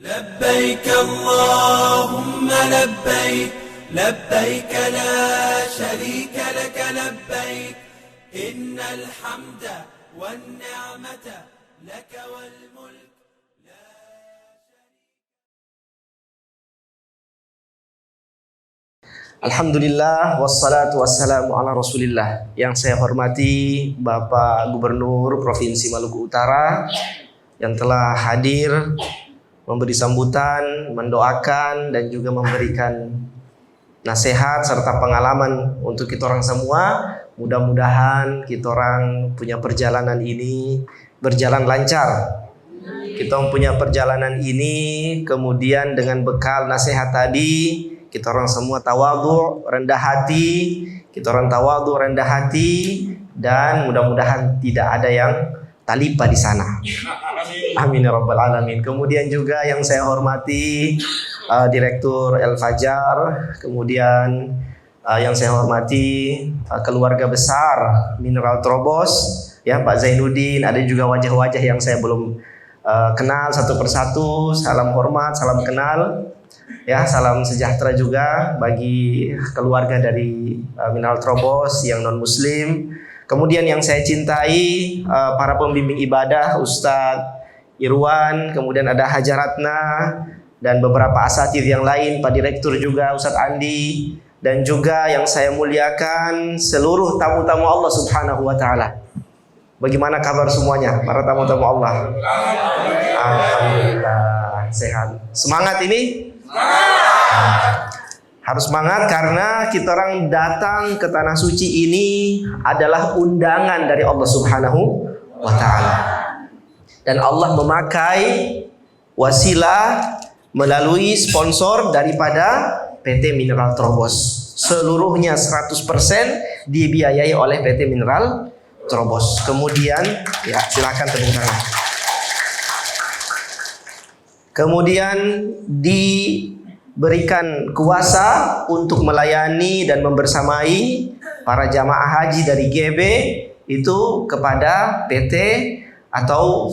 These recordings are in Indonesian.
لبيك اللهم لبيك لبيك لا شريك لك لبيك إن الحمد والنعمة لك والملك. Alhamdulillah wassalatu wassalamu ala rasulillah. Yang saya hormati Bapak Gubernur Provinsi Maluku Utara yang telah hadir memberi sambutan, mendoakan dan juga memberikan nasihat serta pengalaman untuk kita orang semua. Mudah-mudahan kita orang punya perjalanan ini berjalan lancar. Kita punya perjalanan ini kemudian dengan bekal nasihat tadi, kita orang semua tawadhu, rendah hati, dan mudah-mudahan tidak ada yang talipa di sana. Amin ya rabbal alamin. Kemudian juga yang saya hormati Direktur El Fajar, kemudian yang saya hormati keluarga besar Mineral Trobos, ya Pak Zainuddin, ada juga wajah-wajah yang saya belum kenal satu persatu. Salam hormat, salam kenal. Ya, salam sejahtera juga bagi keluarga dari Mineral Trobos yang non muslim. Kemudian yang saya cintai para pembimbing ibadah, Ustadz Irwan, kemudian ada Hajaratna dan beberapa asatidz yang lain, Pak Direktur juga Ustadz Andi, dan juga yang saya muliakan seluruh tamu-tamu Allah Subhanahu wa taala. Bagaimana kabar semuanya para tamu-tamu Allah? Alhamdulillah sehat. Semangat ini? Harus semangat karena kita orang datang ke tanah suci ini adalah undangan dari Allah Subhanahu wa taala. Dan Allah memakai wasilah melalui sponsor daripada PT Mineral Trobos. Seluruhnya 100% dibiayai oleh PT Mineral Trobos. Kemudian ya silakan tepuk tangan. Kemudian diberikan kuasa untuk melayani dan membersamai para jamaah haji dari GB itu kepada PT atau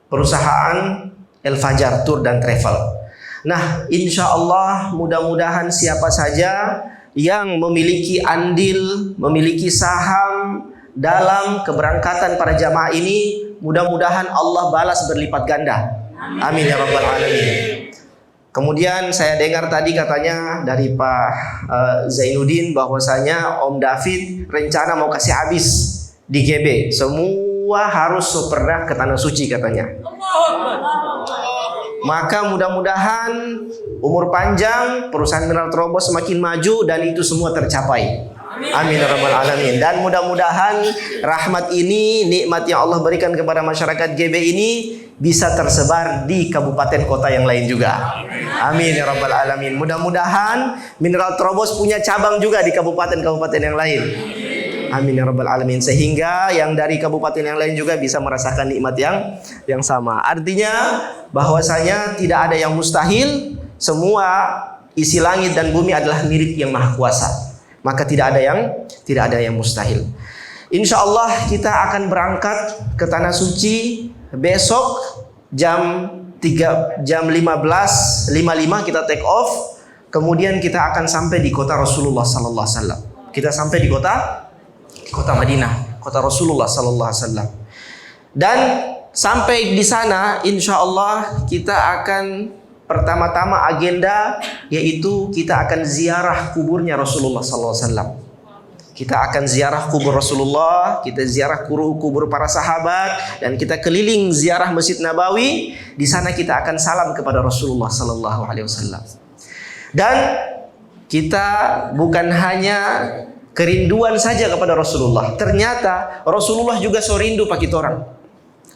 perusahaan El Fajar Tour dan Travel. Nah, insya Allah mudah-mudahan siapa saja yang memiliki andil, memiliki saham dalam keberangkatan para jamaah ini, mudah-mudahan Allah balas berlipat ganda. Amin ya rabbal alamin. Kemudian saya dengar tadi katanya dari Pak Zainuddin bahwasanya Om David rencana mau kasih habis di GB. Semua harus pernah ke tanah suci katanya. Maka mudah-mudahan umur panjang, perusahaan Mineral Trobos semakin maju dan itu semua tercapai. Amin ya rabbal alamin. Dan mudah-mudahan rahmat ini, nikmat yang Allah berikan kepada masyarakat GB ini bisa tersebar di kabupaten kota yang lain juga. Amin ya rabbal alamin. Mudah-mudahan Mineral Trobos punya cabang juga di kabupaten-kabupaten yang lain. Amin ya rabbal alamin. Sehingga yang dari kabupaten yang lain juga bisa merasakan nikmat yang sama. Artinya bahwasanya tidak ada yang mustahil. Semua isi langit dan bumi adalah milik yang maha kuasa. Maka tidak ada yang mustahil. Insya Allah kita akan berangkat ke tanah suci besok jam 15.55 kita take off. Kemudian kita akan sampai di kota Rasulullah Sallallahu Alaihi Wasallam. Kita sampai di kota Madinah, kota Rasulullah Sallallahu Alaihi Wasallam. Dan sampai di sana, insya Allah kita akan pertama-tama agenda yaitu kita akan ziarah kuburnya Rasulullah Sallallahu Alaihi Wasallam. Kita akan ziarah kubur Rasulullah, kita ziarah kubur para sahabat, dan kita keliling ziarah Masjid Nabawi. Di sana kita akan salam kepada Rasulullah Sallallahu Alaihi Wasallam. Dan kita bukan hanya kerinduan saja kepada Rasulullah. Ternyata Rasulullah juga so rindu pak kita orang.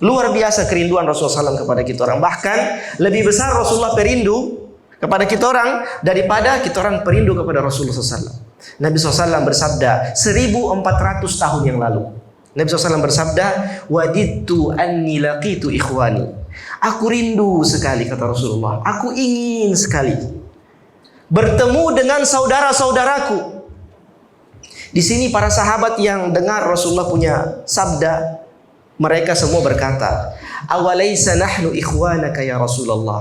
Luar biasa kerinduan Rasulullah SAW kepada kita orang. Bahkan lebih besar Rasulullah perindu kepada kita orang daripada kita orang perindu kepada Rasulullah SAW. Nabi SAW bersabda 1400 tahun yang lalu. Nabi SAW bersabda, "Wadidtu anni laqitu ikhwani." Aku rindu sekali kata Rasulullah. Aku ingin sekali bertemu dengan saudara-saudaraku. Di sini para sahabat yang dengar Rasulullah punya sabda, mereka semua berkata, "Awalaysa nahnu ikhwanaka ya Rasulullah?"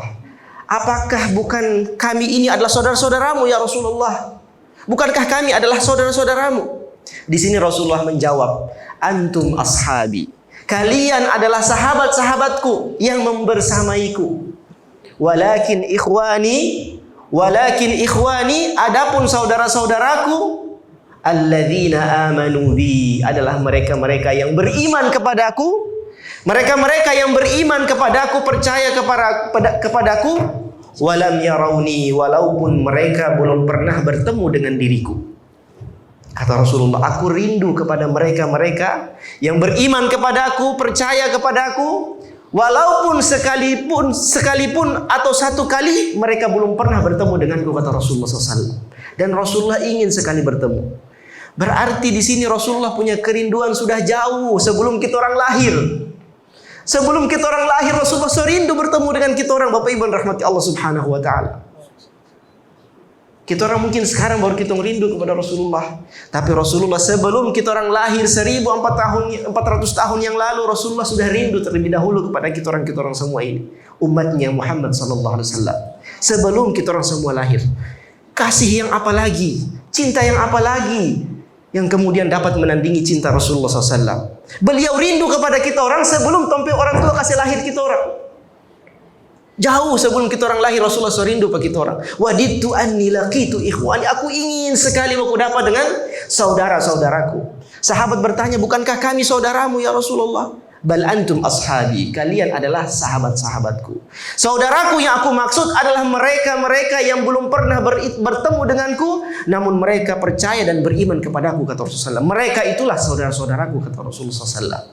apakah bukan kami ini adalah saudara-saudaramu ya Rasulullah? Bukankah kami adalah saudara-saudaramu? Di sini Rasulullah menjawab, antum ashabi. Kalian adalah sahabat-sahabatku yang membersamaiku. Walakin ikhwani, adapun saudara-saudaraku, alladzina amanu bi, adalah mereka-mereka yang beriman kepadaku. Mereka-mereka yang beriman kepadaku, percaya kepadaku, walam yarawni, walaupun mereka belum pernah bertemu dengan diriku. Kata Rasulullah, aku rindu kepada mereka-mereka yang beriman kepadaku, percaya kepadaku, walaupun sekalipun atau satu kali mereka belum pernah bertemu denganku, kata Rasulullah SAW. Dan Rasulullah ingin sekali bertemu. Berarti di sini Rasulullah punya kerinduan sudah jauh sebelum kita orang lahir. Sebelum kita orang lahir, Rasulullah serindu bertemu dengan kita orang, Bapak Ibu rahmati Allah Subhanahu wa taala. Kita orang mungkin sekarang baru kita rindu kepada Rasulullah. Tapi Rasulullah sebelum kita orang lahir 1400 tahun yang lalu, Rasulullah sudah rindu terlebih dahulu kepada kita orang semua ini. Umatnya Muhammad sallallahu alaihi wasallam. Sebelum kita orang semua lahir. Kasih yang apa lagi? Cinta yang apa lagi yang kemudian dapat menandingi cinta Rasulullah SAW? Beliau rindu kepada kita orang sebelum sampai orang tua kasih lahir kita orang. Jauh sebelum kita orang lahir, Rasulullah rindu pada kita orang. Wadidtu anni laqitu ikhwani, aku ingin sekali aku dapat dengan saudara-saudaraku. Sahabat bertanya, bukankah kami saudaramu ya Rasulullah? Bal antum ashabi, kalian adalah sahabat-sahabatku. Saudaraku yang aku maksud adalah mereka-mereka yang belum pernah bertemu denganku, namun mereka percaya dan beriman kepadaku, kata Rasulullah SAW. Mereka itulah saudara-saudaraku, kata Rasulullah SAW.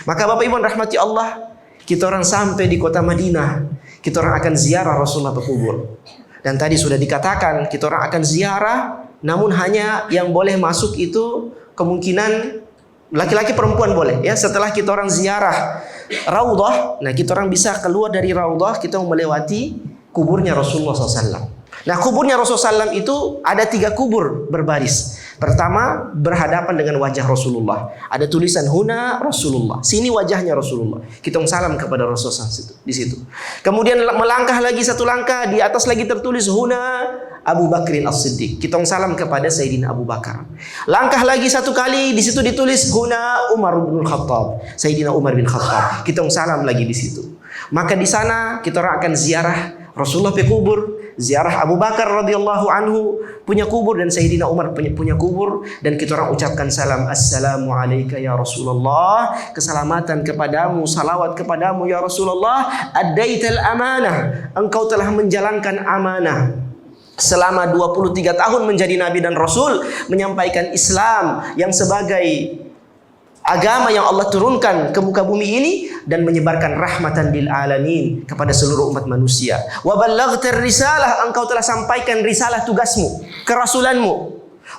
Maka Bapak Ibu rahmati Allah, kita orang sampai di kota Madinah, kita orang akan ziarah Rasulullah ke kubur. Dan tadi sudah dikatakan kita orang akan ziarah, namun hanya yang boleh masuk itu kemungkinan laki-laki, perempuan boleh ya. Setelah kita orang ziarah Raudhah, nah kita orang bisa keluar dari Raudhah, kita melewati kuburnya Rasulullah SAW. Nah kuburnya Rasulullah SAW itu ada 3 kubur berbaris. Pertama berhadapan dengan wajah Rasulullah. Ada tulisan Huna Rasulullah. Sini wajahnya Rasulullah. Kita salam kepada Rasulullah di situ. Kemudian melangkah lagi satu langkah, di atas lagi tertulis Huna Abu Bakrin As-Siddiq. Kita salam kepada Sayyidina Abu Bakar. Langkah lagi satu kali, di situ ditulis Huna Umar bin Khattab. Sayyidina Umar bin Khattab. Kita salam lagi di situ. Maka di sana kita orang akan ziarah Rasulullah pe kubur, ziarah Abu Bakar radhiyallahu anhu punya kubur, dan Sayyidina Umar punya kubur, dan kita orang ucapkan salam, assalamu alayka ya Rasulullah, keselamatan kepadamu, salawat kepadamu ya Rasulullah, addaital amanah, engkau telah menjalankan amanah selama 23 tahun menjadi nabi dan rasul, menyampaikan Islam yang sebagai agama yang Allah turunkan ke muka bumi ini, dan menyebarkan rahmatan lil alamin kepada seluruh umat manusia. Wa ballaghtar risalah, engkau telah sampaikan risalah tugasmu, kerasulanmu.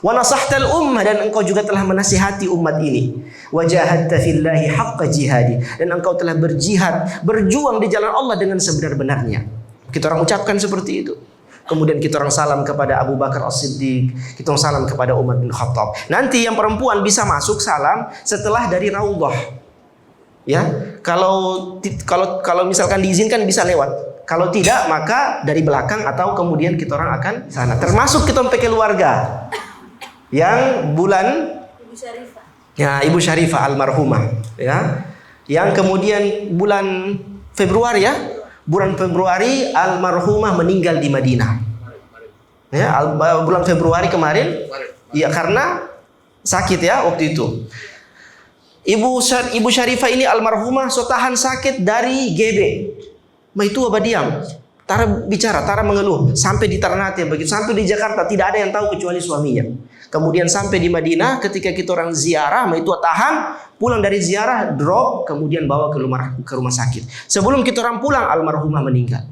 Wa nasahtal ummah, dan engkau juga telah menasihati umat ini. Wa jahadta fillahi haqqa jihadi, dan engkau telah berjihad, berjuang di jalan Allah dengan sebenar-benarnya. Kita orang ucapkan seperti itu. Kemudian kita orang salam kepada Abu Bakar As-Siddiq, kita orang salam kepada Umar bin Khattab. Nanti yang perempuan bisa masuk salam setelah dari Raudhah. Ya, kalau misalkan diizinkan bisa lewat. Kalau tidak maka dari belakang atau kemudian kita orang akan sana. Termasuk kita pakai keluarga. Yang bulan Ibu Syarifah. Ya, Ibu Syarifah almarhumah, ya. Yang kemudian bulan Februari ya. Bulan Februari almarhumah meninggal di Madinah. Ya, bulan Februari kemarin. Ya, karena sakit ya waktu itu. Ibu Syarifah ini almarhumah tahan sakit dari GB. Itu apa diam? Tara bicara, Tara mengeluh sampai di Ternate begitu, sampai di Jakarta tidak ada yang tahu kecuali suaminya. Kemudian sampai di Madinah, ketika kita orang ziarah, itu tahan, pulang dari ziarah, drop, kemudian bawa ke rumah sakit. Sebelum kita orang pulang, almarhumah meninggal.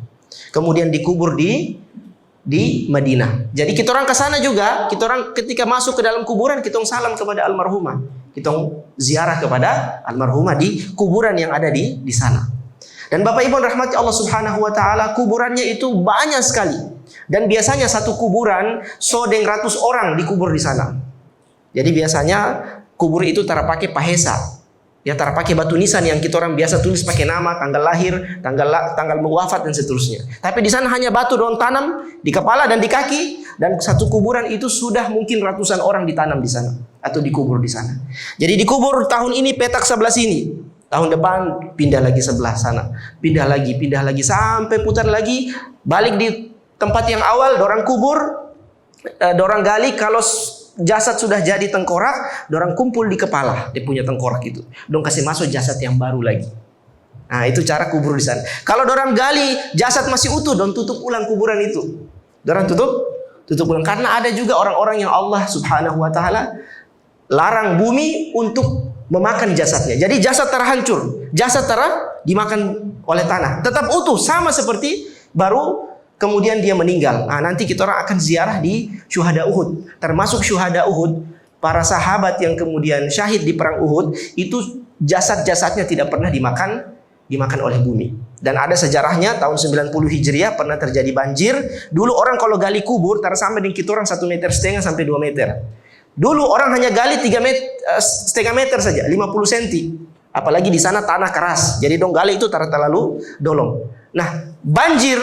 Kemudian dikubur di Madinah. Jadi kita orang ke sana juga, kita orang ketika masuk ke dalam kuburan, kita orang salam kepada almarhumah. Kita orang ziarah kepada almarhumah di kuburan yang ada di sana. Dan Bapak Ibu rahmati Allah Subhanahu wa taala, kuburannya itu banyak sekali. Dan biasanya satu kuburan sodeng ratus orang dikubur di sana. Jadi biasanya kubur itu tara pakai pahesa. Ya, tara pakai batu nisan yang kita orang biasa tulis pakai nama, tanggal lahir, tanggal wafat dan seterusnya. Tapi di sana hanya batu daun tanam di kepala dan di kaki, dan satu kuburan itu sudah mungkin ratusan orang ditanam di sana atau dikubur di sana. Jadi dikubur tahun ini petak sebelah sini, tahun depan pindah lagi sebelah sana, pindah lagi sampai putar lagi balik di tempat yang awal, dorang kubur, dorang gali. Kalau jasad sudah jadi tengkorak, dorang kumpul di kepala, dia punya tengkorak itu. Dong kasih masuk jasad yang baru lagi. Nah, itu cara kubur di sana. Kalau dorang gali, jasad masih utuh, dong tutup ulang kuburan itu. Dorang tutup ulang. Karena ada juga orang-orang yang Allah Subhanahu wa taala larang bumi untuk memakan jasadnya. Jadi jasad terhancur, jasad dimakan oleh tanah. Tetap utuh, sama seperti baru kemudian dia meninggal. Nah, nanti kita orang akan ziarah di syuhada Uhud. Termasuk syuhada Uhud, para sahabat yang kemudian syahid di perang Uhud, itu jasad-jasadnya tidak pernah dimakan oleh bumi. Dan ada sejarahnya, tahun 90 Hijriah pernah terjadi banjir. Dulu orang kalau gali kubur, sampai di kita orang 1,5 meter sampai 2 meter. Dulu orang hanya gali 3,5 meter saja, 50 cm. Apalagi di sana tanah keras. Jadi dong gali itu terlalu dolom. Nah, banjir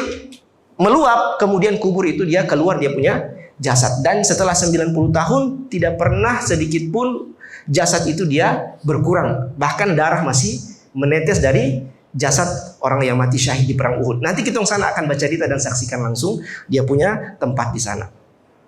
meluap, kemudian kubur itu dia keluar dia punya jasad. Dan setelah 90 tahun tidak pernah sedikit pun jasad itu dia berkurang. Bahkan darah masih menetes dari jasad orang yang mati syahid di perang Uhud. Nanti kita sana akan baca cerita dan saksikan langsung dia punya tempat di sana.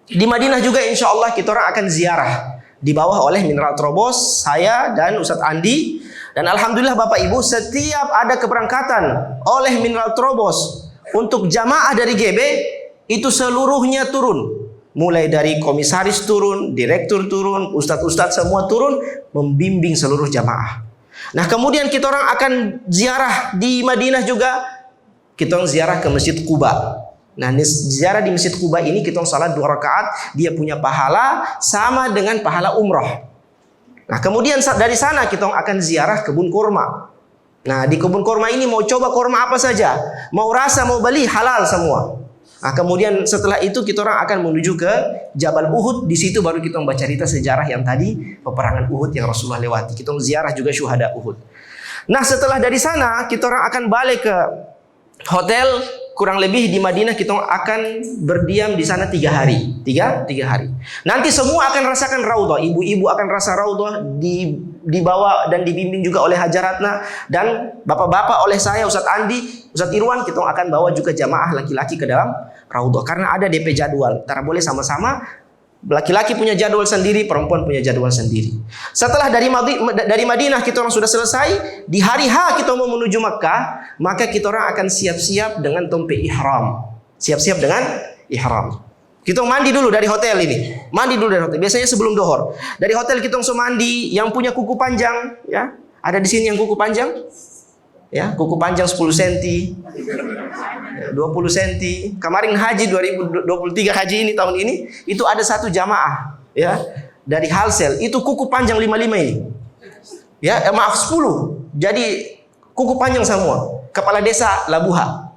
Di Madinah juga insya Allah kita orang akan ziarah, dibawa oleh Mineral Trobos, saya dan Ustadz Andi. Dan alhamdulillah Bapak Ibu, setiap ada keberangkatan oleh Mineral Trobos untuk jamaah dari GB, itu seluruhnya turun. Mulai dari komisaris turun, direktur turun, ustadz-ustadz semua turun, membimbing seluruh jamaah. Nah, kemudian kita orang akan ziarah di Madinah juga. Kita orang ziarah ke Masjid Quba. Nah, ziarah di Masjid Quba ini kita orang salat 2 rakaat, dia punya pahala sama dengan pahala umrah. Nah, kemudian dari sana kita orang akan ziarah kebun kurma. Nah, di kebun kurma ini mau coba kurma apa saja, mau rasa, mau beli, halal semua. Nah, kemudian setelah itu kita orang akan menuju ke Jabal Uhud. Di situ baru kita membaca cerita sejarah yang tadi peperangan Uhud yang Rasulullah lewati. Kita ziarah juga syuhada Uhud. Nah, setelah dari sana kita orang akan balik ke hotel. Kurang lebih di Madinah kita akan berdiam di sana 3 hari. 3 hari. Nanti semua akan rasakan raudhah. Ibu-ibu akan rasa raudhah, dibawa dan dibimbing juga oleh Hajaratna, dan bapak-bapak oleh saya, Ustadz Andi, Ustadz Irwan. Kita akan bawa juga jamaah laki-laki ke dalam raudhah karena ada DP jadwal. Tara boleh sama-sama. Laki-laki punya jadwal sendiri, perempuan punya jadwal sendiri. Setelah dari Madinah kita orang sudah selesai, di hari H kita mau menuju Makkah, maka kita orang akan siap-siap dengan tompe ihram. Siap-siap dengan ihram. Kita mandi dulu dari hotel ini. Mandi dulu dari hotel. Biasanya sebelum dohor. Dari hotel kita langsung mandi. Yang punya kuku panjang, ya. Ada di sini yang kuku panjang? Ya, kuku panjang 10 cm. 20 cm. Kemarin haji 2023 haji ini tahun ini itu ada satu jamaah ya dari Halsel, itu kuku panjang 55 ini. Ya, maaf 10. Jadi kuku panjang semua. Kepala desa Labuha.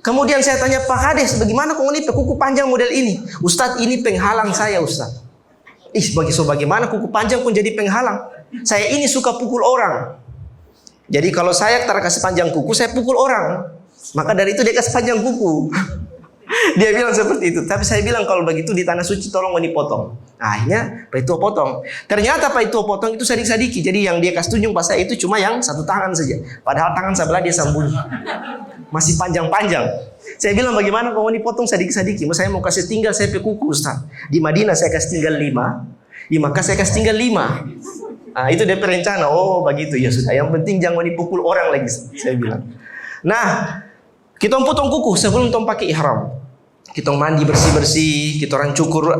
Kemudian saya tanya Pak Kades, bagaimana kau ini kuku panjang model ini? Ustadz, ini penghalang saya, Ustadz. Bagaimana kuku panjang pun jadi penghalang? Saya ini suka pukul orang. Jadi kalau saya kasih panjang kuku, saya pukul orang. Maka dari itu dia kasih panjang kuku. Dia bilang seperti itu. Tapi saya bilang kalau begitu di tanah suci tolong dipotong. Nah, akhirnya Pak Ituo potong. Ternyata Pak Ituo potong itu sadik-sadiki. Jadi yang dia kasih tunjuk pas saya itu cuma yang satu tangan saja. Padahal tangan sebelah dia sambung. Masih panjang-panjang. Saya bilang bagaimana kalau dipotong sadik-sadiki. Saya mau kasih tinggal saya pakai kuku, Ustaz. Di Madinah saya kasih tinggal 5. Di Makkah saya kasih tinggal 5. Nah, itu dia rencana. Oh, begitu ya sudah. Yang penting jangan dipukul orang lagi, saya bilang. Nah, kita potong kuku sebelum kita pakai ihram. Kita mandi bersih-bersih, kita orang cukur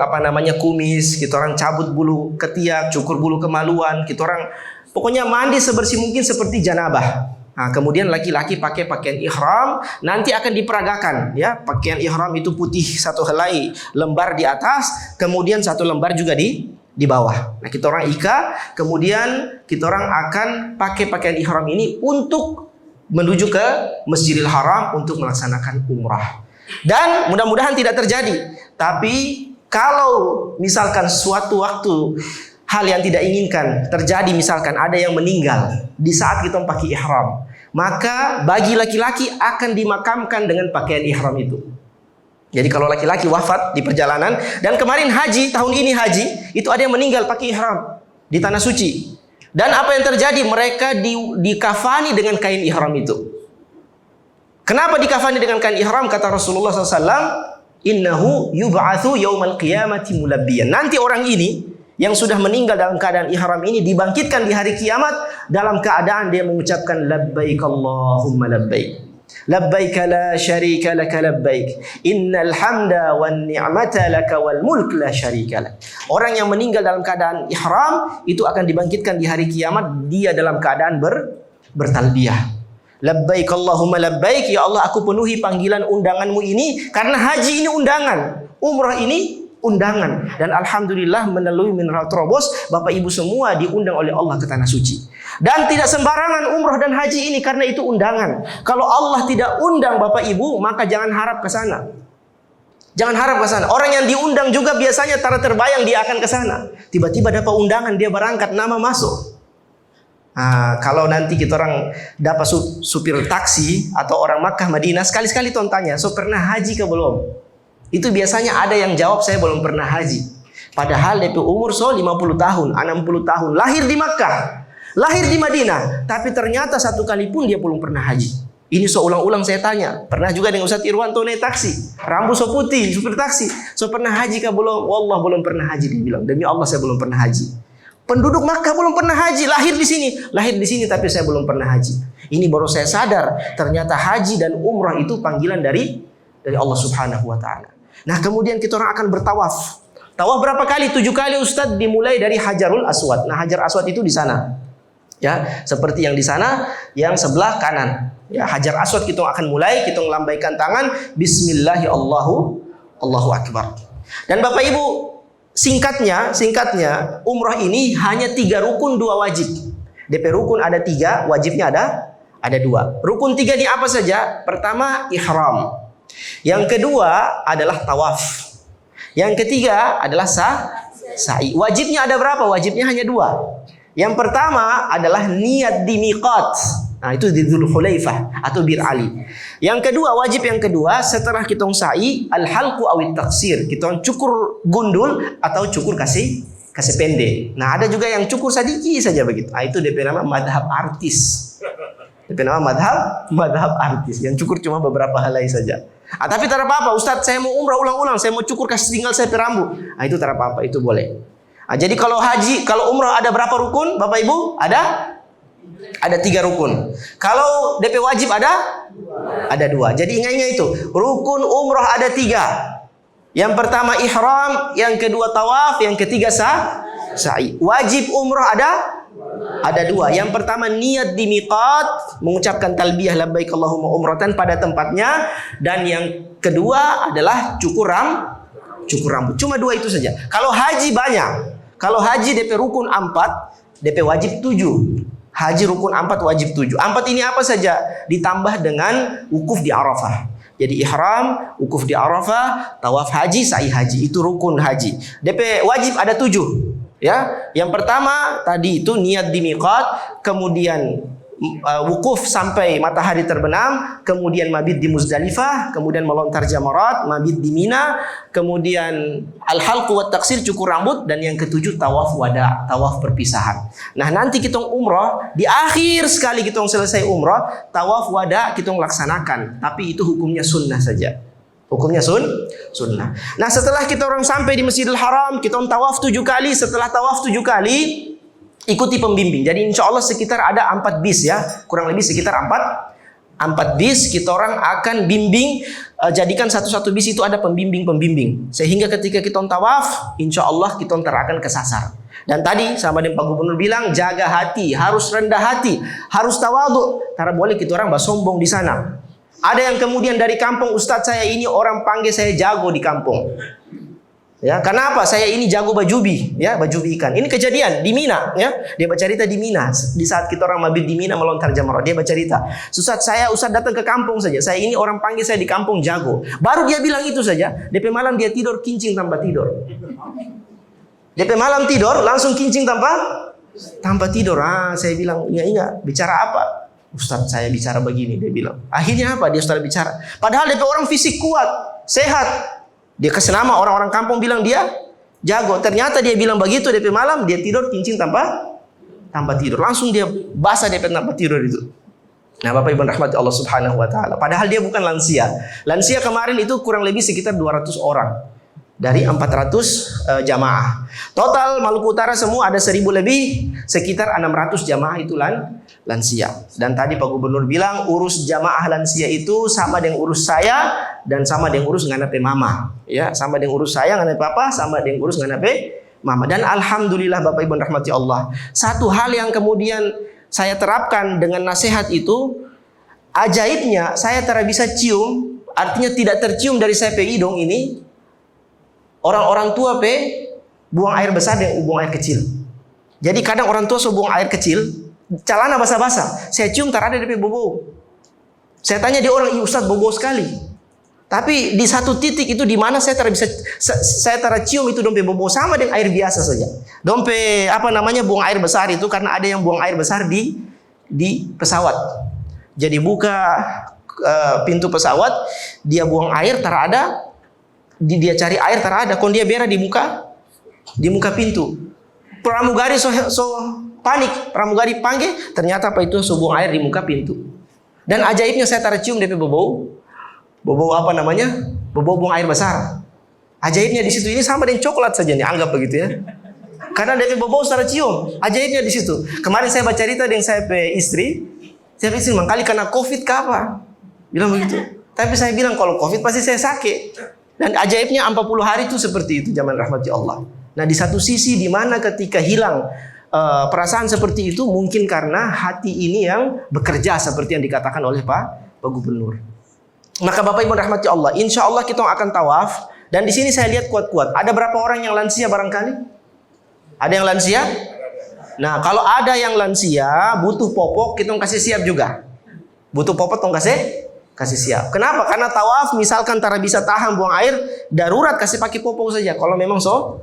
kumis, kita orang cabut bulu ketiak, cukur bulu kemaluan, kita orang pokoknya mandi sebersih mungkin seperti janabah. Nah, kemudian laki-laki pakai pakaian ihram, nanti akan diperagakan ya. Pakaian ihram itu putih satu helai lembar di atas, kemudian satu lembar juga di bawah. Nah, kita orang kemudian kita orang akan pakai pakaian ihram ini untuk menuju ke Masjidil Haram untuk melaksanakan umrah. Dan mudah-mudahan tidak terjadi. Tapi kalau misalkan suatu waktu hal yang tidak inginkan terjadi, misalkan ada yang meninggal di saat kita pakai ihram, maka bagi laki-laki akan dimakamkan dengan pakaian ihram itu. Jadi kalau laki-laki wafat di perjalanan, dan kemarin haji, tahun ini haji, itu ada yang meninggal pakai ihram di tanah suci. Dan apa yang terjadi? Mereka dikafani dengan kain ihram itu. Kenapa dikafani dengan kain ihram? Kata Rasulullah SAW, innahu yub'atsu yaumal qiyamati mulabbiyan. Nanti orang ini yang sudah meninggal dalam keadaan ihram ini dibangkitkan di hari kiamat dalam keadaan dia mengucapkan labbaik Allahumma labbaik. Labbaik la syarika laka labbaik. Innal hamda wan ni'mata laka wal mulk la syarika lak. Orang yang meninggal dalam keadaan ihram itu akan dibangkitkan di hari kiamat, dia dalam keadaan bertalbiyah. Labbaik Allahumma labbaik, ya Allah aku penuhi panggilan undanganmu ini, karena haji ini undangan, umrah ini undangan, dan alhamdulillah melalui Mineral Trobos Bapak Ibu semua diundang oleh Allah ke tanah suci. Dan tidak sembarangan umrah dan haji ini, karena itu undangan. Kalau Allah tidak undang Bapak Ibu, maka jangan harap ke sana. Jangan harap ke sana. Orang yang diundang juga biasanya tak terbayang dia akan ke sana. Tiba-tiba dapat undangan, dia berangkat, nama masuk. Kalau nanti kita orang dapat supir taksi atau orang Makkah Madinah, sekali-sekali tuan tanya, so pernah haji ke belum? Itu biasanya ada yang jawab, saya belum pernah haji. Padahal DP umur 50 tahun, 60 tahun, lahir di Makkah, lahir di Madinah, tapi ternyata satu kali pun dia belum pernah haji. Ini seulang-ulang saya tanya. Pernah juga dengan Ustaz Irwanto naik taksi, rambut so putih, supir taksi, so pernah haji ke belum? Wallah belum pernah haji, dia bilang. Demi Allah saya belum pernah haji. Penduduk Makkah belum pernah haji, lahir di sini tapi saya belum pernah haji. Ini baru saya sadar, ternyata haji dan umrah itu panggilan dari Allah Subhanahu wa taala. Nah, kemudian kita orang akan bertawaf. Tawaf berapa kali? 7 kali Ustaz, dimulai dari Hajarul Aswad. Nah, Hajar Aswad itu di sana. Ya, seperti yang di sana, yang sebelah kanan. Ya, Hajar Aswad kita akan mulai, kita melambaikan tangan, bismillahirrahmanirrahim, Allahu Akbar. Dan Bapak Ibu, singkatnya umrah ini hanya 3 rukun 2 wajib. DP rukun ada 3, wajibnya ada 2. Rukun 3 ini apa saja? Pertama ihram. Yang kedua adalah tawaf. Yang ketiga adalah sa'i. Wajibnya ada berapa? Wajibnya hanya 2. Yang pertama adalah niat di miqat. Nah, itu di Dzulhulaifah atau Bir Ali. Yang kedua, wajib yang kedua setelah kita sa'i, al-halqu awit taksir. Kita cukur gundul atau cukur kasih pendek. Nah, ada juga yang cukur sedikit saja begitu. Nah, itu DP nama madhab artis. DP nama madhab artis yang cukur cuma beberapa helai saja. Tapi tak apa-apa, Ustaz, saya mau umrah ulang-ulang, saya mau cukur kasih tinggal saya rambut. Nah, itu tak apa-apa, itu boleh. Jadi kalau haji, kalau umrah ada berapa rukun, Bapak Ibu? Ada 3 rukun. Kalau DP wajib ada 2. Jadi ingat-ingat itu. Rukun umrah ada 3. Yang pertama ihram, yang kedua tawaf, yang ketiga sa'i. Wajib umrah ada 2. Yang pertama niat di miqat, mengucapkan talbiyah labbaik Allahumma umratan pada tempatnya, dan yang kedua adalah cukur rambut. Cuma 2 itu saja. Kalau haji banyak. Kalau haji DP rukun 4, DP wajib 7. Haji rukun 4, wajib 7. 4 ini apa saja? Ditambah dengan wukuf di Arafah. Jadi ihram, wukuf di Arafah, tawaf haji, sa'i haji. Itu rukun haji. DP wajib ada 7. Ya, yang pertama tadi itu niat di miqat, kemudian wukuf sampai matahari terbenam, kemudian mabit di Muzdalifah, kemudian melontar jamarat, mabit di Mina, kemudian al-halqu wat taksir, cukur rambut, dan yang ketujuh tawaf wada, tawaf perpisahan. Nah, nanti kita umrah, di akhir sekali kita selesai umrah, tawaf wada kita laksanakan, tapi itu hukumnya sunnah saja. Hukumnya sunnah. Nah, setelah kita orang sampai di Masjidil Haram, kita tawaf 7 kali. Setelah tawaf 7 kali, ikuti pembimbing. Jadi insya Allah sekitar ada 4 bis ya. Kurang lebih sekitar 4 bis. Kita orang akan bimbing. Jadikan satu-satu bis itu ada pembimbing. Sehingga ketika kita tawaf, insya Allah kita akan kesasar. Dan tadi sama dengan Pak Gubernur bilang, jaga hati, harus rendah hati, harus tawadhu. Karena boleh kita orang sombong di sana. Ada yang kemudian dari kampung, Ustadz saya ini orang panggil saya jago di kampung. Ya, kenapa? Saya ini jago bajubi, ya, bajubi ikan. Ini kejadian di Mina, ya. Dia bercerita di Mina. Di saat kita orang mabit di Mina melontar jamarat, dia bercerita, Ustadz datang ke kampung saja. Saya ini orang panggil saya di kampung jago. Baru dia bilang itu saja, DP malam dia tidur kincing tanpa tidur. DP malam tidur langsung kincing tanpa tidur. Saya bilang, iya, bicara apa? Ustaz, saya bicara begini, dia bilang. Akhirnya apa dia Ustaz bicara? Padahal DP orang fisik kuat, sehat. Dia kasih nama, orang-orang kampung bilang dia jago. Ternyata dia bilang begitu DP malam, dia tidur kincing tanpa tidur. Langsung dia basah DP tanpa tidur itu. Nah, Bapak Ibu rahmati Allah Subhanahu wa taala. Padahal dia bukan lansia. Lansia kemarin itu kurang lebih sekitar 200 orang. Dari 400 jamaah. Total Maluku Utara semua ada 1000 lebih, sekitar 600 jamaah itu lansia. Dan tadi Pak Gubernur bilang urus jamaah lansia itu sama dengan urus saya dan sama dengan urus nganape mama. Ya, sama dengan urus saya nganape papa, sama dengan urus nganape mama. Dan alhamdulillah Bapak Ibu rahmati Allah. Satu hal yang kemudian saya terapkan dengan nasihat itu, ajaibnya saya tidak bisa cium, artinya tidak tercium dari saya pe hidung ini. Orang-orang tua buang air besar dan buang air kecil. Jadi kadang orang tua buang air kecil, celana basah-basah. Saya cium tak ada DP bobo. Saya tanya dia orang, Ustaz bobo sekali. Tapi di satu titik itu di mana saya tidak bisa, saya tidak cium itu dompe bobo sama dengan air biasa saja. Dompe buang air besar itu karena ada yang buang air besar di pesawat. Jadi buka pintu pesawat, dia buang air tak ada. Dia cari air tak ada, kon dia berak di muka pintu. Pramugari so panik, pramugari panggil, ternyata apa itu buang air di muka pintu. Dan ajaibnya saya tercium DP bobo buang air besar. Ajaibnya di situ ini sama dengan coklat saja nih, anggap begitu ya. Karena DP bobo saya cium, ajaibnya di situ. Kemarin saya baca cerita dengan saya pe istri, mangkali kena COVID ke apa? Bilang begitu. Tapi saya bilang kalau COVID pasti saya sakit. Dan ajaibnya 40 hari itu seperti itu zaman rahmati Allah. Nah, di satu sisi di mana ketika hilang perasaan seperti itu mungkin karena hati ini yang bekerja seperti yang dikatakan oleh Pak Gubernur. Maka Bapak Ibu rahmati Allah, insya Allah kita akan tawaf. Dan di sini saya lihat kuat-kuat. Ada berapa orang yang lansia barangkali? Ada yang lansia? Nah, kalau ada yang lansia butuh popok, kita kasih siap juga. Butuh popok, tong kasih siap. Kenapa? Karena tawaf misalkan tara bisa tahan buang air, darurat kasih pakai popok saja. Kalau memang so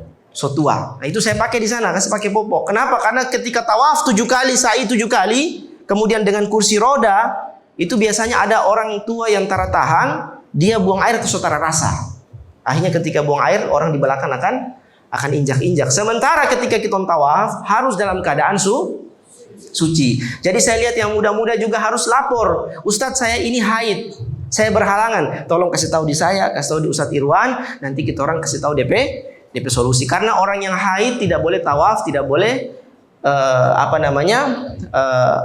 tua. Nah, itu saya pakai di sana, kasih pakai popok. Kenapa? Karena ketika tawaf 7 kali, sa'i 7 kali, kemudian dengan kursi roda, itu biasanya ada orang tua yang tara tahan, dia buang air ke saudara rasa. Akhirnya ketika buang air, orang di belakang akan injak-injak. Sementara ketika kita tawaf harus dalam keadaan suci. Jadi saya lihat yang muda-muda juga harus lapor. Ustadz, saya ini haid, saya berhalangan. Tolong kasih tahu di saya, kasih tahu di Ustadz Irwan. Nanti kita orang kasih tahu DP solusi. Karena orang yang haid tidak boleh tawaf, tidak boleh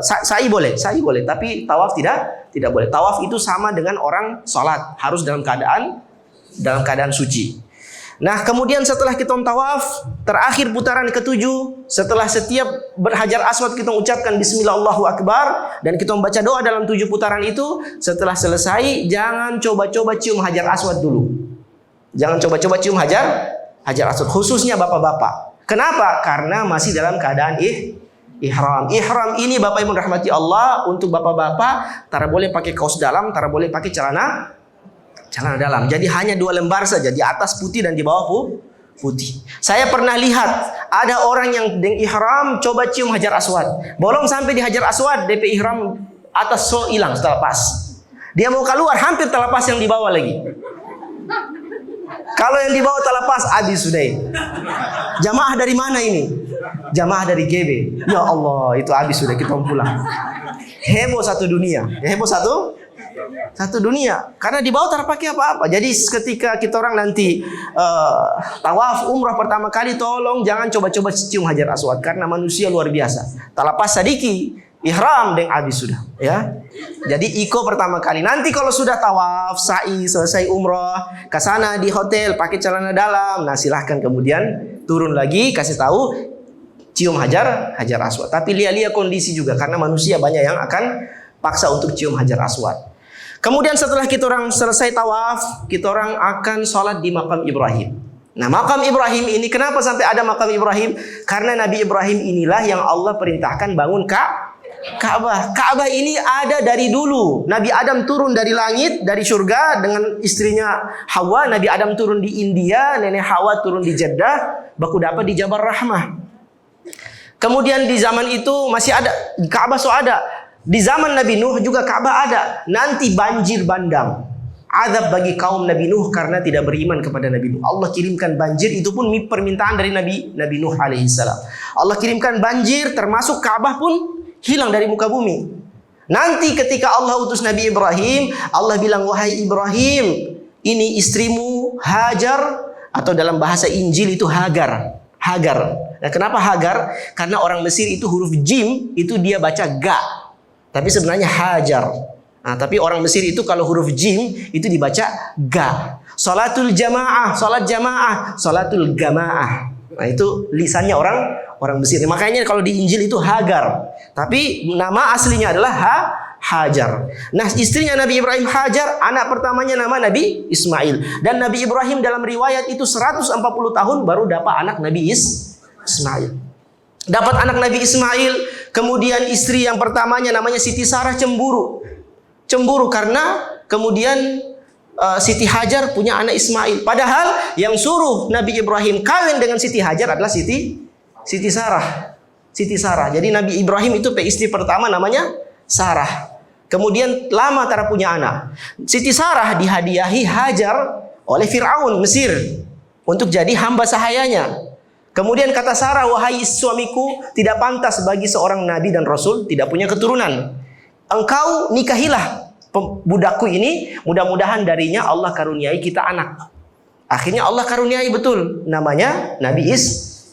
sa'i boleh, tapi tawaf tidak boleh. Tawaf itu sama dengan orang sholat, harus dalam keadaan suci. Nah, kemudian setelah kita tawaf, terakhir putaran ke-7, setelah setiap berhajar aswad kita ucapkan Bismillah Allahu Akbar, dan kita membaca doa dalam 7 putaran itu. Setelah selesai, jangan coba-coba cium hajar aswad dulu. Jangan coba-coba cium hajar aswad, khususnya bapak-bapak. Kenapa? Karena masih dalam keadaan ihram. Ihram ini Bapak Ibu rahmati Allah, untuk bapak-bapak tak boleh pakai kaos dalam, tak boleh pakai celana dalam. Jadi hanya 2 lembar saja, di atas putih dan di bawah putih. Saya pernah lihat ada orang yang dengan ihram coba cium hajar aswad. Belum sampai di hajar aswad, DP ihram atas hilang, terlepas. Dia mau keluar, hampir terlepas yang di bawah lagi. Kalau yang di bawah terlepas, habis sudah. Jamaah dari mana ini? Jamaah dari GB. Ya Allah, itu habis sudah, kita pulang. Heboh satu dunia. Heboh satu dunia, karena di bawah tak pakai apa-apa. Jadi ketika kita orang nanti tawaf umrah pertama kali, tolong jangan coba-coba cium hajar aswad, karena manusia luar biasa. Talapas sadiki ihram dengan habis sudah, ya. Jadi iko pertama kali. Nanti kalau sudah tawaf, sa'i, selesai umrah, ke sana di hotel pakai celana dalam. Nah, silahkan kemudian turun lagi, kasih tahu cium hajar aswad. Tapi lihat kondisi juga, karena manusia banyak yang akan paksa untuk cium hajar aswad. Kemudian setelah kita orang selesai tawaf, kita orang akan sholat di makam Ibrahim. Nah, makam Ibrahim ini, kenapa sampai ada makam Ibrahim? Karena Nabi Ibrahim inilah yang Allah perintahkan bangun Ka'bah. Ka'bah ini ada dari dulu. Nabi Adam turun dari langit, dari surga dengan istrinya Hawa. Nabi Adam turun di India, nenek Hawa turun di Jeddah, baku dapat di Jabal Rahmah. Kemudian di zaman itu masih ada Ka'bah, ada. Di zaman Nabi Nuh juga Ka'bah ada. Nanti banjir bandang, azab bagi kaum Nabi Nuh karena tidak beriman kepada Nabi Nuh. Allah kirimkan banjir, itu pun permintaan dari Nabi Nuh alaihissalam. Allah kirimkan banjir, termasuk Ka'bah pun hilang dari muka bumi. Nanti ketika Allah utus Nabi Ibrahim, Allah bilang, wahai Ibrahim, ini istrimu Hajar, atau dalam bahasa Injil itu Hagar. Hagar. Nah, kenapa Hagar? Karena orang Mesir itu huruf jim itu dia baca ga, tapi sebenarnya Hajar. Nah, tapi orang Mesir itu kalau huruf jim itu dibaca ga. Salatul jamaah, salat jamaah, salatul gamaah. Nah, itu lisannya orang Mesir. Makanya kalau di Injil itu Hagar, tapi nama aslinya adalah Hajar. Nah, istrinya Nabi Ibrahim Hajar, anak pertamanya nama Nabi Ismail. Dan Nabi Ibrahim dalam riwayat itu 140 tahun baru dapat anak Nabi Ismail. Dapat anak Nabi Ismail, kemudian istri yang pertamanya namanya Siti Sarah cemburu. Cemburu karena kemudian Siti Hajar punya anak Ismail. Padahal yang suruh Nabi Ibrahim kawin dengan Siti Hajar adalah Siti Sarah. Siti Sarah. Jadi Nabi Ibrahim itu istri pertama namanya Sarah. Kemudian lama tak punya anak. Siti Sarah dihadiahi Hajar oleh Fir'aun Mesir untuk jadi hamba sahayanya. Kemudian kata Sarah, wahai suamiku, tidak pantas bagi seorang nabi dan rasul tidak punya keturunan. Engkau nikahilah budakku ini, mudah-mudahan darinya Allah karuniai kita anak. Akhirnya Allah karuniai betul, namanya Nabi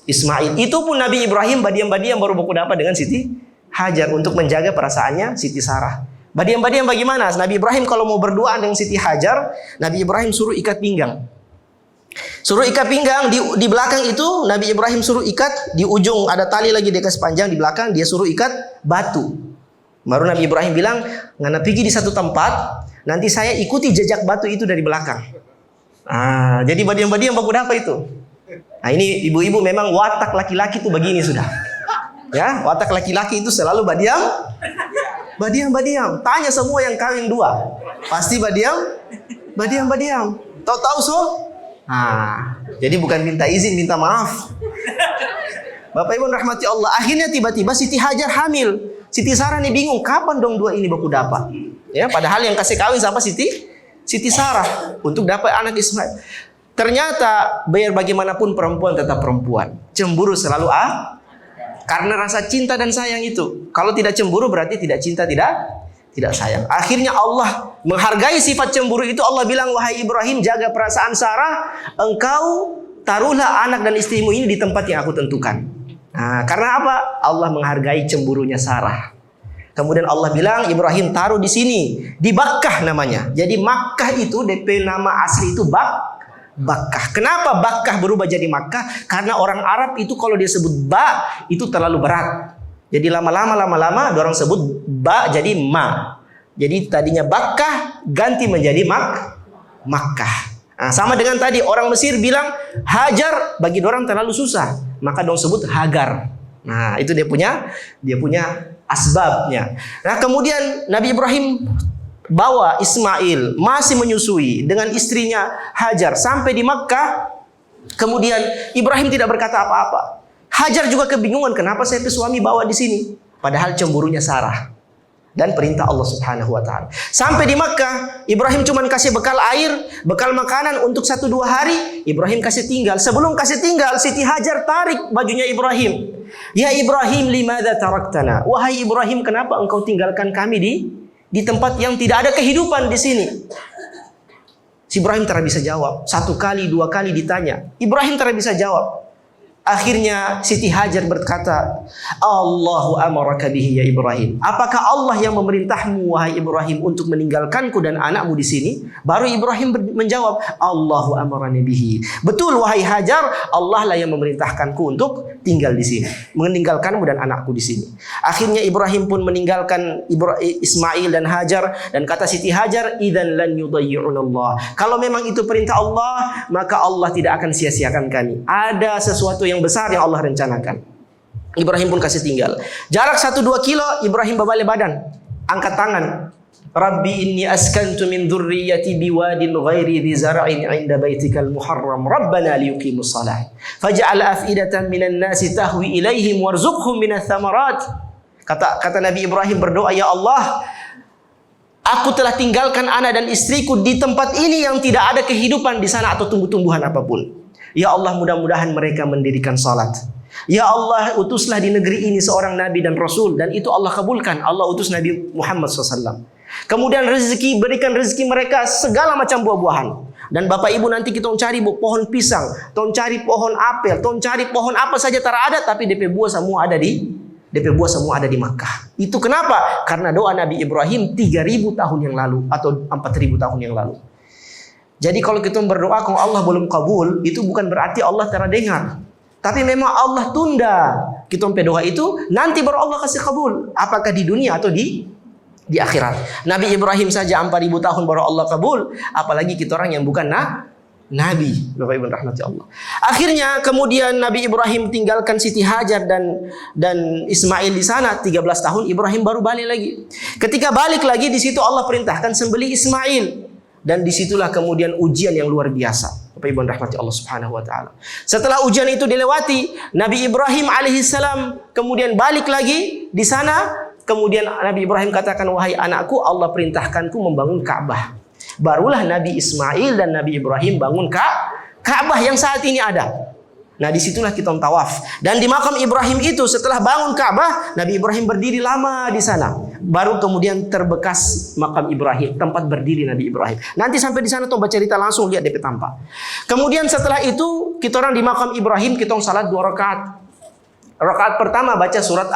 Ismail. Itu pun Nabi Ibrahim badiam-badiam baru baku dapat dengan Siti Hajar untuk menjaga perasaannya Siti Sarah. Badiam-badiam bagaimana? Nabi Ibrahim kalau mau berduaan dengan Siti Hajar, Nabi Ibrahim suruh ikat pinggang. Suruh ikat pinggang di belakang itu Nabi Ibrahim suruh ikat di ujung ada tali lagi dekat sepanjang di belakang dia suruh ikat batu. Baru Nabi Ibrahim bilang, ngana pergi di satu tempat, nanti saya ikuti jejak batu itu dari belakang. Jadi badiam-badiam baku dapat itu. Nah, ini ibu-ibu memang watak laki-laki itu begini sudah. Ya, watak laki-laki itu selalu badiam. Tanya semua yang kawin dua, pasti badiam. Tahu-tahu so? Jadi bukan minta izin, minta maaf. Bapak Ibu rahmati Allah. Akhirnya tiba-tiba Siti Hajar hamil. Siti Sarah nih bingung, kapan dong dua ini baku dapat? Ya, padahal yang kasih kawin sama Siti Sarah untuk dapat anak Ismail. Ternyata biar bagaimanapun perempuan tetap perempuan. Cemburu selalu karena rasa cinta dan sayang itu. Kalau tidak cemburu berarti tidak cinta, tidak sayang. Akhirnya Allah menghargai sifat cemburu itu. Allah bilang, wahai Ibrahim, jaga perasaan Sarah. Engkau taruhlah anak dan istrimu ini di tempat yang aku tentukan. Karena apa? Allah menghargai cemburunya Sarah. Kemudian Allah bilang, Ibrahim taruh di sini, di Bakkah namanya. Jadi Makkah itu DP nama asli itu Bakkah. Kenapa Bakkah berubah jadi Makkah? Karena orang Arab itu kalau dia sebut ba itu terlalu berat. Jadi lama-lama orang sebut ba jadi ma. Jadi tadinya Bakkah ganti menjadi Makkah. Sama dengan tadi orang Mesir bilang Hajar bagi orang terlalu susah, maka dong sebut Hagar. Nah, itu dia punya asbabnya. Nah, kemudian Nabi Ibrahim bawa Ismail masih menyusui dengan istrinya Hajar sampai di Makkah. Kemudian Ibrahim tidak berkata apa-apa. Hajar juga kebingungan, kenapa saya suami bawa di sini? Padahal cemburunya Sarah dan perintah Allah Subhanahu wa taala. Sampai di Makkah, Ibrahim cuma kasih bekal air, bekal makanan untuk 1-2 hari. Ibrahim kasih tinggal. Sebelum kasih tinggal, Siti Hajar tarik bajunya Ibrahim. Ya Ibrahim, limadza taraktana? Wahai Ibrahim, kenapa engkau tinggalkan kami di tempat yang tidak ada kehidupan di sini? Si Ibrahim tidak bisa jawab. 1 kali, 2 kali ditanya, Ibrahim tidak bisa jawab. Akhirnya Siti Hajar berkata, Allahu amaraka bihi ya Ibrahim. Apakah Allah yang memerintahmu wahai Ibrahim untuk meninggalkanku dan anakmu di sini? Baru Ibrahim menjawab, Allahu amarani bihi. Betul wahai Hajar, Allah lah yang memerintahkanku untuk tinggal di sini, meninggalkanmu dan anakku di sini. Akhirnya Ibrahim pun meninggalkan Ismail dan Hajar dan kata Siti Hajar, idzan lan yudayyi'unallah. Kalau memang itu perintah Allah, maka Allah tidak akan sia-siakan kami. Ada sesuatu yang besar yang Allah rencanakan. Ibrahim pun kasih tinggal. Jarak 1-2 kilo, Ibrahim berbalik badan, angkat tangan. Rabbi inni askantu min dhurriyyati biwadin ghairi dhi zar'in 'inda baitikal muharram rabbana liyuqimus shalah faj'al af'idatan minan nasi tahwi ilaihim warzuqhum minats thamarat. Kata Nabi Ibrahim berdoa, ya Allah, aku telah tinggalkan anak dan istriku di tempat ini yang tidak ada kehidupan di sana atau tumbuh-tumbuhan apapun. Ya Allah, mudah-mudahan mereka mendirikan salat. Ya Allah, utuslah di negeri ini seorang nabi dan rasul, dan itu Allah kabulkan. Allah utus Nabi Muhammad SAW. Kemudian rezeki, berikan rezeki mereka segala macam buah-buahan. Dan Bapak Ibu nanti kita cari pohon pisang, cari pohon apel, cari pohon apa saja terada, tapi DP buah semua ada di Makkah. Itu kenapa? Karena doa Nabi Ibrahim 3000 tahun yang lalu atau 4000 tahun yang lalu. Jadi kalau kita berdoa kalau Allah belum kabul, itu bukan berarti Allah terdengar. Tapi memang Allah tunda kita doa itu, nanti baru Allah kasih kabul. Apakah di dunia atau di akhirat. Nabi Ibrahim saja 4000 tahun baru Allah kabul, apalagi kita orang yang bukan nabi. Bapak Ibu rahmati Allah. Akhirnya kemudian Nabi Ibrahim tinggalkan Siti Hajar dan Ismail di sana 13 tahun. Ibrahim baru balik lagi. Ketika balik lagi, di situ Allah perintahkan sembelih Ismail, dan disitulah kemudian ujian yang luar biasa. Bapak Ibu rahmati Allah Subhanahu wa taala. Setelah ujian itu dilewati, Nabi Ibrahim alaihissalam kemudian balik lagi di sana. Kemudian Nabi Ibrahim katakan, wahai anakku, Allah perintahkanku membangun Ka'bah. Barulah Nabi Ismail dan Nabi Ibrahim bangun Ka'bah yang saat ini ada. Nah, disitulah kita tawaf. Dan di makam Ibrahim itu setelah bangun Ka'bah, Nabi Ibrahim berdiri lama di sana. Baru kemudian terbekas makam Ibrahim, tempat berdiri Nabi Ibrahim. Nanti sampai di sana coba cerita langsung, lihat DP tampak. Kemudian setelah itu kita orang di makam Ibrahim kita salat 2 rakaat. Rakaat pertama baca surat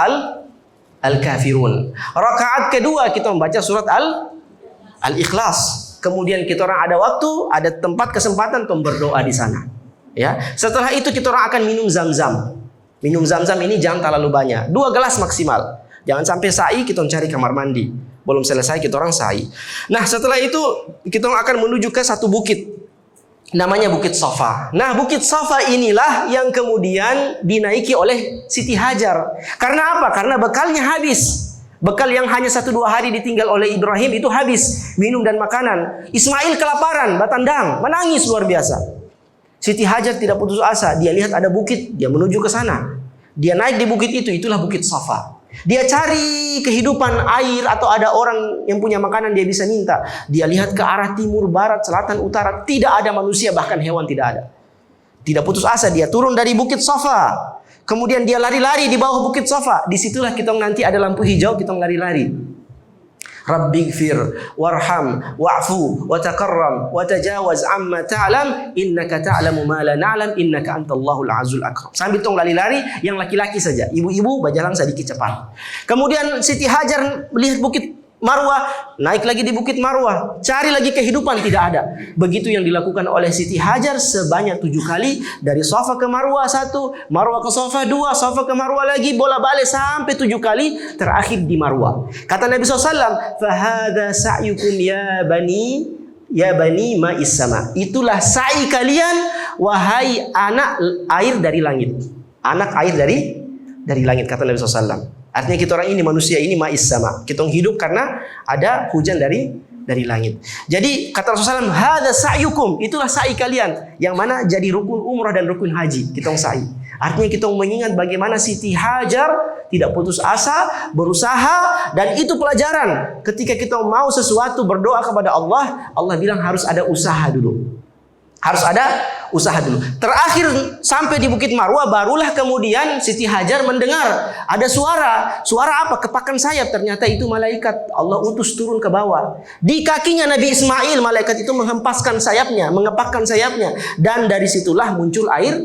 Al-Kafirun. Rakaat kedua kita membaca surat Al-Ikhlas. Kemudian kita orang ada waktu, ada tempat kesempatan untuk berdoa di sana. Ya. Setelah itu kita orang akan minum Zam-Zam. Minum Zam-Zam ini jangan terlalu banyak. 2 gelas maksimal. Jangan sampai sa'i kita cari kamar mandi. Belum selesai kita orang sa'i. Nah, setelah itu kita orang akan menuju ke satu bukit. Namanya Bukit Safa. Nah, Bukit Safa inilah yang kemudian dinaiki oleh Siti Hajar. Karena apa? Karena bekalnya habis. Bekal yang hanya 1-2 hari ditinggal oleh Ibrahim itu habis. Minum dan makanan. Ismail kelaparan, batandang, menangis luar biasa. Siti Hajar tidak putus asa. Dia lihat ada bukit, dia menuju ke sana. Dia naik di bukit itu, itulah Bukit Safa. Dia cari kehidupan air atau ada orang yang punya makanan dia bisa minta. Dia lihat ke arah timur, barat, selatan, utara. Tidak ada manusia, bahkan hewan tidak ada. Tidak putus asa, dia turun dari Bukit Safa. Kemudian dia lari-lari di bawah Bukit Safa. Disitulah kita nanti ada lampu hijau, kita lari-lari. Rabbighfir warham wa'fu wa takarram wa tajawaz amma ta'lam innaka ta'lamu ma la na'lam innaka antallahul azul akram. Sambil tong lari-lari, yang laki-laki saja, ibu-ibu berjalan sedikit cepat. Kemudian Siti Hajar melihat Bukit Marwah, naik lagi di Bukit Marwah, cari lagi kehidupan, tidak ada. Begitu yang dilakukan oleh Siti Hajar sebanyak 7 kali, dari Safa ke Marwah 1, Marwah ke Safa 2, Safa ke Marwah lagi, bola-balik sampai 7 kali, terakhir di Marwah. Kata Nabi SAW, "Fahadha sa'yukum ya bani ma'is sama." Itulah sa'i kalian, wahai anak air dari langit. Anak air dari langit, kata Nabi SAW. Artinya kita orang ini, manusia ini ma'is sama. Kita hidup karena ada hujan dari langit. Jadi kata Rasulullah SAW, hadza sa'yukum, itulah sa'i kalian, yang mana jadi rukun umrah dan rukun haji. Kita sa'i. Artinya kita mengingat bagaimana Siti Hajar tidak putus asa, berusaha, dan itu pelajaran. Ketika kita mau sesuatu berdoa kepada Allah, Allah bilang harus ada usaha dulu. Harus ada usaha dulu. Terakhir sampai di Bukit Marwah, barulah kemudian Siti Hajar mendengar ada suara. Suara apa? Kepakan sayap. Ternyata itu malaikat. Allah utus turun ke bawah. Di kakinya Nabi Ismail, malaikat itu menghempaskan sayapnya, mengepakkan sayapnya. Dan dari situlah muncul air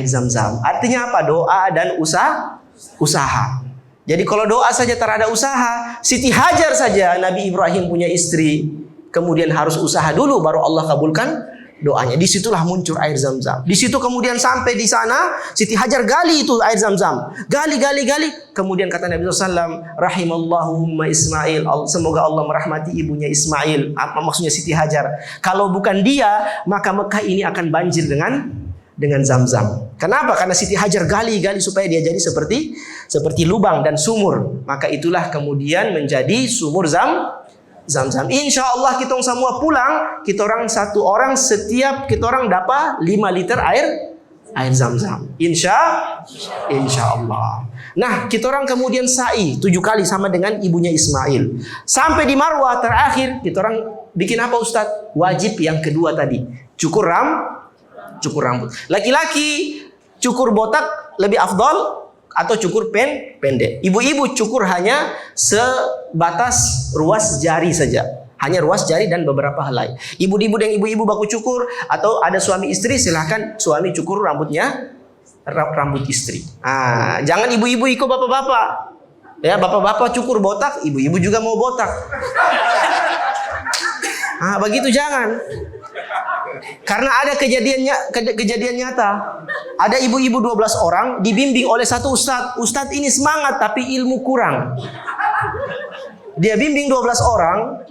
Zam-Zam. Artinya apa? Doa dan usaha. Jadi kalau doa saja tak ada usaha, Siti Hajar saja, Nabi Ibrahim punya istri, kemudian harus usaha dulu baru Allah kabulkan doanya. Disitulah muncul air Zam-Zam. Di situ kemudian sampai di sana, Siti Hajar gali itu air Zam-Zam. Gali. Kemudian kata Nabi SAW, rahimallahumma Ismail. Semoga Allah merahmati ibunya Ismail. Apa maksudnya Siti Hajar? Kalau bukan dia, maka Mekah ini akan banjir dengan dengan Zam-Zam. Kenapa? Karena Siti Hajar gali supaya dia jadi seperti lubang dan sumur. Maka itulah kemudian menjadi sumur Zam-Zam. Insya Allah kita semua pulang, kita orang satu orang setiap kita orang dapat 5 liter air Zam-Zam. Insya Allah. Nah, kita orang kemudian sa'i 7 kali sama dengan ibunya Ismail. Sampai di Marwah terakhir, kita orang bikin apa Ustadz? Wajib yang kedua tadi, cukur rambut. Laki-laki cukur botak lebih afdol atau cukur pendek. Ibu-ibu cukur hanya sebatas ruas jari saja. Hanya ruas jari dan beberapa helai. Ibu-ibu dan ibu-ibu baku cukur atau ada suami istri, silahkan suami cukur rambut istri. Jangan ibu-ibu ikut bapak-bapak. Ya, bapak-bapak cukur botak, ibu-ibu juga mau botak. Begitu jangan. Karena ada kejadian nyata. Ada ibu-ibu 12 orang dibimbing oleh satu ustadz. Ustadz ini semangat tapi ilmu kurang. Dia bimbing 12 orang,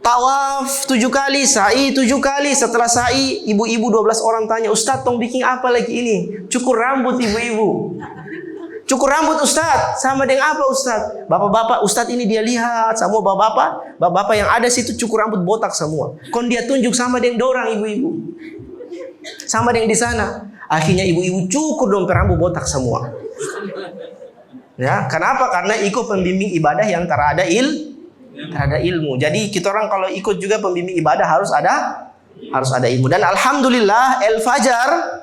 tawaf 7 kali, sa'i 7 kali. Setelah sa'i, ibu-ibu 12 orang tanya, Ustadz tong bikin apa lagi ini? Cukur rambut ibu-ibu. Cukur rambut Ustadz, sama dengan apa Ustadz? Bapak-bapak, Ustadz ini dia lihat semua bapak-bapak yang ada situ cukur rambut botak semua. Kon dia tunjuk sama dengan dorang ibu-ibu. Sama dengan di sana. Akhirnya ibu-ibu cukur dong rambut botak semua. Ya, kenapa? Karena ikut pembimbing ibadah yang terada ilmu. Jadi kita orang kalau ikut juga pembimbing ibadah harus ada ilmu. Dan alhamdulillah El Fajar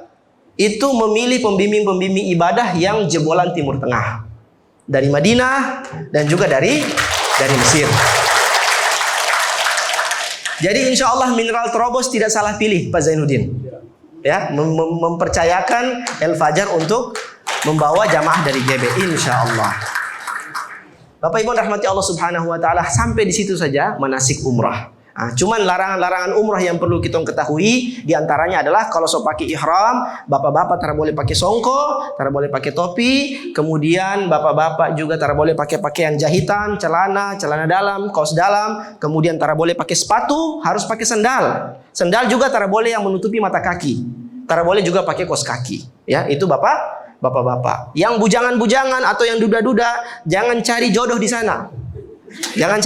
itu memilih pembimbing ibadah yang jebolan Timur Tengah. Dari Madinah dan juga dari Mesir. Jadi insya Allah Mineral Terobos tidak salah pilih Pak Zainuddin. Ya, mempercayakan El Fajar untuk membawa jamaah dari GB insya Allah. Bapak Ibu rahmati Allah Subhanahu wa taala, sampai di situ saja manasik umrah. Cuman larangan-larangan umrah yang perlu kita ketahui di antaranya adalah kalau so pakai ihram, bapak-bapak tak boleh pakai songko, tak boleh pakai topi, kemudian bapak-bapak juga tak boleh pakai pakaian jahitan, celana dalam, kaos dalam, kemudian tak boleh pakai sepatu, harus pakai sandal. Sandal juga tak boleh yang menutupi mata kaki. Tak boleh juga pakai kaos kaki. Ya, itu bapak-bapak. Yang bujangan-bujangan atau yang duda-duda, jangan cari jodoh di sana. Jangan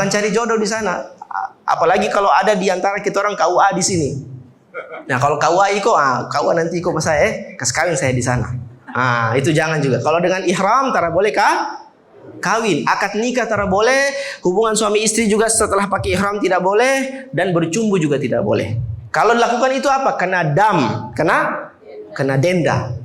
cari jodoh di sana. Apalagi kalau ada di antara kita orang KUA di sini. Nah, kalau KUA KUA nanti mas saya, kas kawin saya di sana. Itu jangan juga. Kalau dengan ihram tak boleh kawin, akad nikah tak boleh, hubungan suami istri juga setelah pakai ihram tidak boleh, dan bercumbu juga tidak boleh. Kalau dilakukan itu apa? Kena dam, kena denda.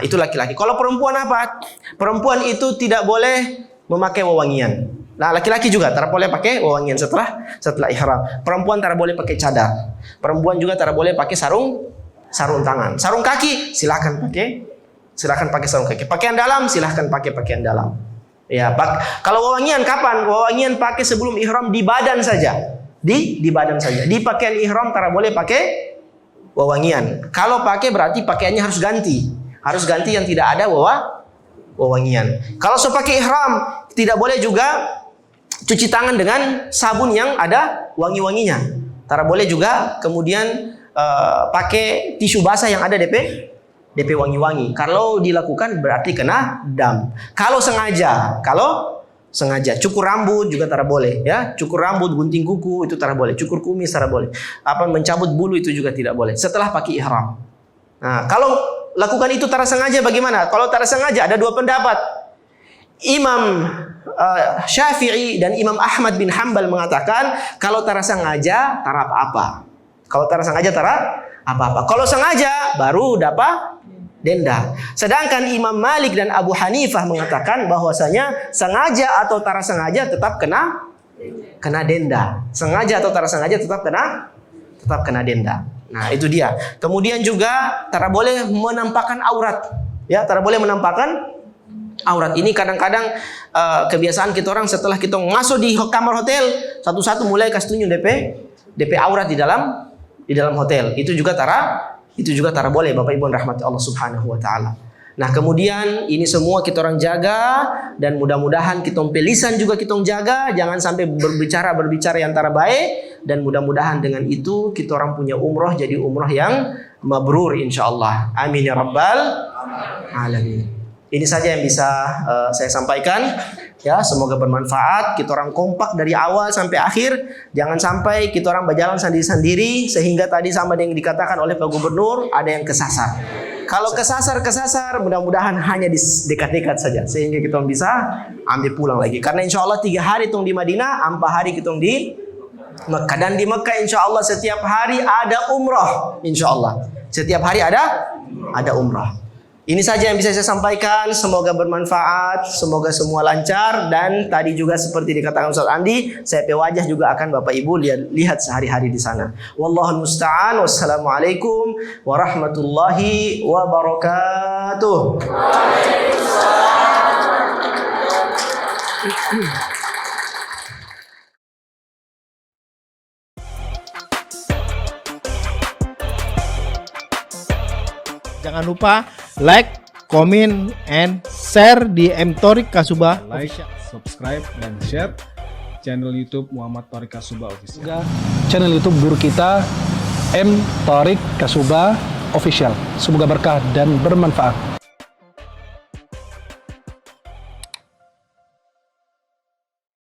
Itu laki-laki. Kalau perempuan apa? Perempuan itu tidak boleh memakai wewangian. Nah, laki-laki juga tak boleh pakai wewangian setelah ihram. Perempuan tak boleh pakai cadar. Perempuan juga tak boleh pakai sarung tangan. Sarung kaki silahkan pakai sarung kaki. Pakaian dalam silahkan pakai pakaian dalam. Ya, kalau wewangian kapan? Wewangian pakai sebelum ihram di badan saja. Di badan saja. Di pakaian ihram tak boleh pakai wewangian. Kalau pakai berarti pakaiannya harus ganti. Harus ganti yang tidak ada wewangian. Kalau so pakai ihram tidak boleh juga cuci tangan dengan sabun yang ada wangi-wanginya. Tak boleh juga kemudian pakai tisu basah yang ada DP wangi-wangi. Kalau dilakukan berarti kena dam. Kalau sengaja cukur rambut juga tak boleh, ya. Cukur rambut, gunting kuku itu tak boleh. Cukur kumis tak boleh. Mencabut bulu itu juga tidak boleh setelah pakai ihram. Nah, kalau lakukan itu tak sengaja bagaimana? Kalau tak sengaja ada dua pendapat. Imam Syafi'i dan Imam Ahmad bin Hanbal mengatakan kalau tak sengaja tak apa-apa. Kalau tak sengaja tak apa-apa. Kalau sengaja baru dapat denda. Sedangkan Imam Malik dan Abu Hanifah mengatakan bahwasanya sengaja atau tak sengaja tetap kena denda. Sengaja atau tak sengaja tetap kena denda. Nah, itu dia. Kemudian juga tak boleh menampakkan aurat. Ya, tak boleh menampakkan aurat. Ini kadang-kadang kebiasaan kita orang setelah kita ngasuh di kamar hotel, satu-satu mulai kasih tunjuk DP aurat di dalam hotel. Itu juga tak boleh, Bapak Ibu rahmati Allah Subhanahu wa taala. Nah, kemudian ini semua kita orang jaga, dan mudah-mudahan kita lisan juga kita jaga, jangan sampai berbicara yang antara baik, dan mudah-mudahan dengan itu kita orang punya umroh jadi umroh yang mabrur insyaallah. Amin ya rabbal alamin. Ini saja yang bisa saya sampaikan. Ya, semoga bermanfaat. Kita orang kompak dari awal sampai akhir. Jangan sampai kita orang berjalan sendiri-sendiri sehingga tadi sama dengan dikatakan oleh Pak Gubernur, ada yang kesasar. Kalau kesasar, mudah-mudahan hanya di dekat-dekat saja sehingga kita bisa ambil pulang lagi. Karena insya Allah 3 hari di Madinah, 4 hari kita di Mekah. Dan di Mekah insya Allah setiap hari ada umrah. Insya Allah setiap hari ada umrah. Ini saja yang bisa saya sampaikan. Semoga bermanfaat, semoga semua lancar. Dan tadi juga seperti dikatakan Ustaz Andi, saya wajah juga akan Bapak Ibu lihat sehari-hari di sana. Wallahul musta'an. Wassalamualaikum warahmatullahi wabarakatuh. Jangan lupa like, comment, and share di M Thorik Kasubah. Like, subscribe, dan share channel YouTube Muhammad Thorik Kasubah Official. Juga channel YouTube guru kita M Thorik Kasubah Official. Semoga berkah dan bermanfaat.